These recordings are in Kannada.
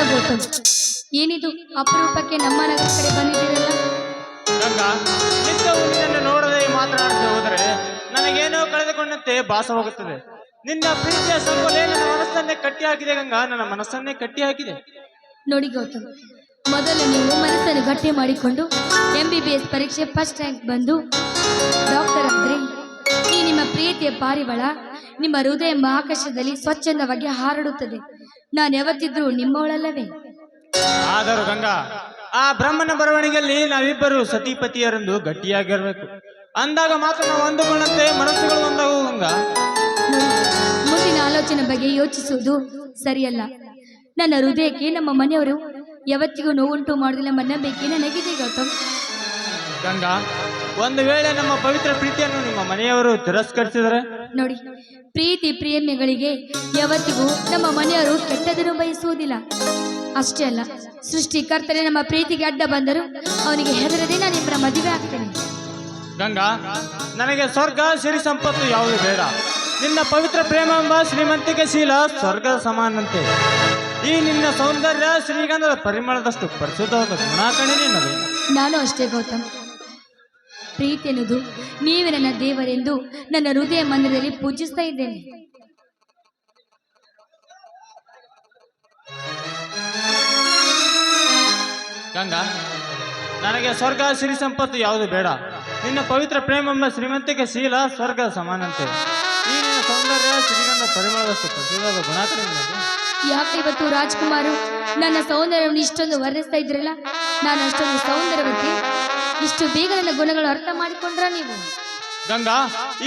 ಗೌತಮ್, ಏನಿದು ಅಪರೂಪಕ್ಕೆ ನಮ್ಮ ನಗರ ಕಡೆ ಬಂದಿದ್ದೀರಲ್ಲ? ಗಂಗಾ, ನಿತ್ಯವೂ ನಿನ್ನನ್ನು ನೋಡದೆ ಮಾತನಾಡದೆ ಹೋದರೆ ನನಗೇನೋ ಕಳೆದುಕೊಂಡಂತೆ ಭಾಸವಾಗುತ್ತದೆ. ನಿನ್ನ ಪ್ರೀತಿಯ ಸಂಕೋಲೆ ನನ್ನ ಮನಸ್ಸನ್ನೇ ಕಟ್ಟಿ ಹಾಕಿದೆ ಗಂಗಾ, ನನ್ನ ಮನಸ್ಸನ್ನೇ ಕಟ್ಟಿ ಹಾಕಿದೆ. ನೋಡಿ ಗೌತಮ್, ಮೊದಲು ನೀವು ಮನಸ್ಸನ್ನು ಗಟ್ಟಿ ಮಾಡಿಕೊಂಡು MBBS ಪರೀಕ್ಷೆ ಫಸ್ಟ್ ರ್ಯಾಂಕ್ ಬಂದು ಡಾಕ್ಟರ್ ಆದ್ರೆ ಈ ನಿಮ್ಮ ಪ್ರೀತಿಯ ಪಾರಿವಾಳ ನಿಮ್ಮ ಹೃದಯ ಎಂಬ ಆಕಾಶದಲ್ಲಿ ಸ್ವಚ್ಛಂದವಾಗಿ ಹಾರಾಡುತ್ತದೆ. ನಾನು ಯಾವತ್ತಿದ್ರೂ ನಿಮ್ಮವಳಲ್ಲವೇ? ಆದರೂ ಗಂಗಾ, ಆ ಬ್ರಹ್ಮನ ಬರವಣಿಗೆಯಲ್ಲಿ ನಾವಿಬ್ಬರು ಸತಿಪತಿಯರೆಂದು ಗಟ್ಟಿಯಾಗಿರಬೇಕು. ಅಂದಾಗ ಮಾತ್ರ ನಾವು ಅಂದುಕೊಂಡಂತೆ ಮನಸ್ಸುಗಳು ಒಂದಾಗುವು ಗಂಗಾ. ಮುಂದಿನ ಆಲೋಚನೆ ಬಗ್ಗೆ ಯೋಚಿಸುವುದು ಸರಿಯಲ್ಲ. ನನ್ನ ಹೃದಯಕ್ಕೆ ನಮ್ಮ ಮನೆಯವರು ಯಾವತ್ತಿಗೂ ನೋವುಂಟು ಮಾಡುವುದಿಲ್ಲ ಎಂಬ ನಂಬಿಕೆ ನನಗಿದೆ ಗೌತಮ್. ಗಂಗಾ, ಒಂದು ವೇಳೆ ನಮ್ಮ ಪವಿತ್ರ ಪ್ರೀತಿಯನ್ನು ನಿಮ್ಮ ಮನೆಯವರು ತಿರಸ್ಕರಿಸಿದರೆ? ನೋಡಿ, ಪ್ರೀತಿ ಪ್ರೇಮಿಗಳಿಗೆ ಯಾವತ್ತಿಗೂ ನಮ್ಮ ಮನೆಯವರು ಕೆಟ್ಟದನ್ನು ಬಯಸುವುದಿಲ್ಲ. ಅಷ್ಟೇ ಅಲ್ಲ, ಸೃಷ್ಟಿಕರ್ತನೆ ನಮ್ಮ ಪ್ರೀತಿಗೆ ಅಡ್ಡ ಬಂದರೂ ಅವನಿಗೆ ಹೆದರದೆ ನಾನು ಇಬ್ಬರ ಮದುವೆ ಆಗ್ತೇನೆ. ಗಂಗಾ, ನನಗೆ ಸ್ವರ್ಗ ಸಿರಿ ಸಂಪತ್ತು ಯಾವುದು ಬೇಡ. ನಿನ್ನ ಪವಿತ್ರ ಪ್ರೇಮ ಎಂಬ ಶ್ರೀಮಂತಿಕೆ ಶೀಲ ಸ್ವರ್ಗದ ಸಮಾನಂತೆ. ಈ ನಿನ್ನ ಸೌಂದರ್ಯ ಶ್ರೀಗಂಧದ ಪರಿಮಳದಷ್ಟು ಪರಿಶುದ್ಧವಾದ ಗುಣಾಕಣೆ ನಿನ್ನದು. ನಾನು ಅಷ್ಟೇ ಗೌತಮ್. ಪ್ರೀತಿ ಎನ್ನುವುದು ನೀವೇ ನನ್ನ ದೇವರೆಂದು ನನ್ನ ಹೃದಯ ಮಂದಿರದಲ್ಲಿ ಪೂಜಿಸ್ತಾ ಇದ್ದೇನೆ. ಗಂಗಾ, ನನಗೆ ಸ್ವರ್ಗ ಸಿರಿ ಸಂಪತ್ತು ಯಾವುದು ಬೇಡ. ನಿನ್ನ ಪವಿತ್ರ ಪ್ರೇಮ ಎಂಬ ಶ್ರೀಮಂತಿಕೆ ಶೀಲ ಸ್ವರ್ಗದ ಸಮಾನಂತೆ. ಈ ನಿನ್ನ ಸೌಂದರ್ಯ ಶ್ರೀಗಂಧ ಪರಿಮಳದಷ್ಟು ಪರಿಶುದ್ಧವಾದ ಗುಣಾಕಣೆ ನಿನ್ನದು. ಯಾಕೆ ಇವತ್ತು ರಾಜ್ಕುಮಾರು ನನ್ನ ಸೌಂದರ್ಯವನ್ನು ಇಷ್ಟೊಂದು ವರ್ಣಿಸ್ತಾ ಇದ್ರಲ್ಲ? ನಾನು ಅಷ್ಟೊಂದು ಸೌಂದರ್ಯವತಿ, ಇಷ್ಟು ಬೇಗ ನನ್ನ ಗುಣಗಳು ಅರ್ಥ ಮಾಡಿಕೊಂಡ್ರ ನೀವು? ಗಂಗಾ,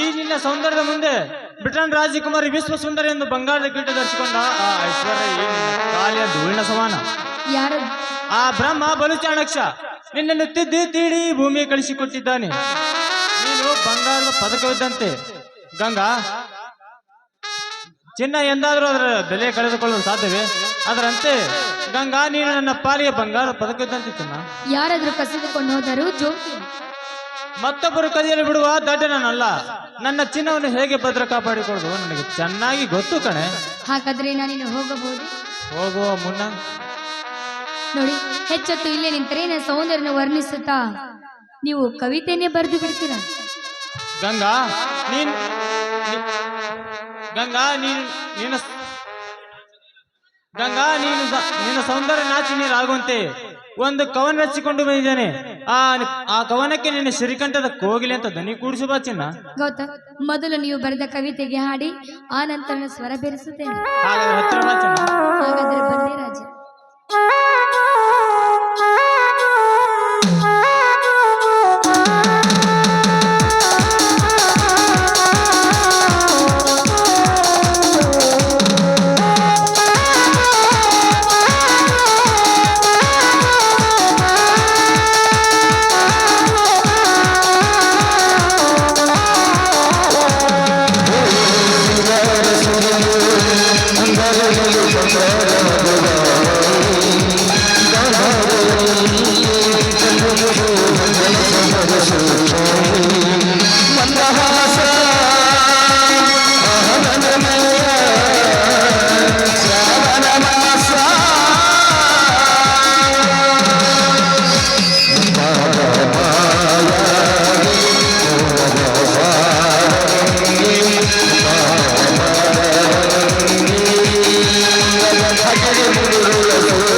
ಈ ನಿನ್ನ ಸೌಂದರ್ಯದ ಮುಂದೆ ಬ್ರಿಟನ್ ರಾಜಕುಮಾರಿ ವಿಶ್ವ ಸುಂದರಿ ಎಂದು ಬಂಗಾರದ ಕಿರೀಟ ಧರಿಸಿಕೊಂಡ ಆ ಐಶ್ವರ್ಯ ಈ ನಿನ್ನ ಕಾಲಿಯ ಧೂಳಿನ ಸಮಾನ. ಯಾರು? ಆ ಬ್ರಹ್ಮ ಬಲು ಚಾಣಕ್ಷ ನಿನ್ನನ್ನು ತಿದ್ದಿ ತೀಡಿ ಭೂಮಿಗೆ ಕಳಿಸಿಕೊಟ್ಟಿದ್ದಾನೆ. ನೀನು ಬಂಗಾರದ ಪದಕವಿದ್ದಂತೆ. ಗಂಗಾ, ಚಿನ್ನ ಎಂದಾದರೂ ಅದರ ಬೆಲೆ ಕಳೆದುಕೊಳ್ಳಲು ಸಾಧ್ಯವೇ? ಅದರಂತೆ ಗಂಗಾ, ನೀನು ನನ್ನ ಪಾಲಿಗೆ ಬಂಗಾರ ಪದಕವಿದ್ದಂತೆ ಚಿನ್ನ. ಯಾರಾದ್ರೂ ಕಸಿದುಕೊಂಡು ಹೋದರೂ ಜೋಕಿ. ಮತ್ತೊಬ್ಬರು ಕದಿಯಲು ಬಿಡುವ ದಡ್ಡನಲ್ಲ. ನನ್ನ ಚಿನ್ನವನ್ನು ಹೇಗೆ ಭದ್ರ ಕಾಪಾಡಿಕೊಳ್ಳೋದು ನನಗೆ ಚೆನ್ನಾಗಿ ಗೊತ್ತು ಕಣೆ. ಹಾಗಾದ್ರೆ ನಾನಿನ್ನು ಹೋಗಬಹುದು? ಹೋಗುವ ಮುನ್ನ ನೋಡಿ, ಹೆಚ್ಚೊತ್ತು ಇಲ್ಲೇ ನಿಂತರೆ ನನ್ನ ಸೌಂದರ್ಯನ ವರ್ಣಿಸುತ್ತಾ ನೀವು ಕವಿತೆಯನ್ನೇ ಬರೆದು ಬಿಡ್ತೀರಾ. ಗಂಗಾ, ನೀನು ಗಂಗಾ ನೀನು ನಿನ್ನ ಗಂಗಾ ನೀನು ನಿನ್ನ ಸೌಂದರ್ಯ ನಾಚಿ ನೀರಾಗುವಂತೆ ಒಂದು ಕವನ ರಚಿಕೊಂಡು ಬಂದಿದ್ದೇನೆ. ಆ ಕವನಕ್ಕೆ ನಿನ್ನ ಶ್ರೀಕಂಠದ ಕೋಗಿಲೆ ಅಂತ ದನಿ ಕೂಡಿಸುವ ಚಿನ್ನ. ಗೌತಮ್, ಮೊದಲು ನೀವು ಬರೆದ ಕವಿತೆಗೆ ಹಾಡಿ ಆ ನಂತರ ಸ್ವರ ಬೆರೆಸುತ್ತೇನೆ. ಹಾಗಾದ್ರೆ ಹತ್ತಿರ ಬಾ ಚಿನ್ನ. ಹಾಗಾದ್ರೆ ಬನ್ನಿ ರಾಜ. Hare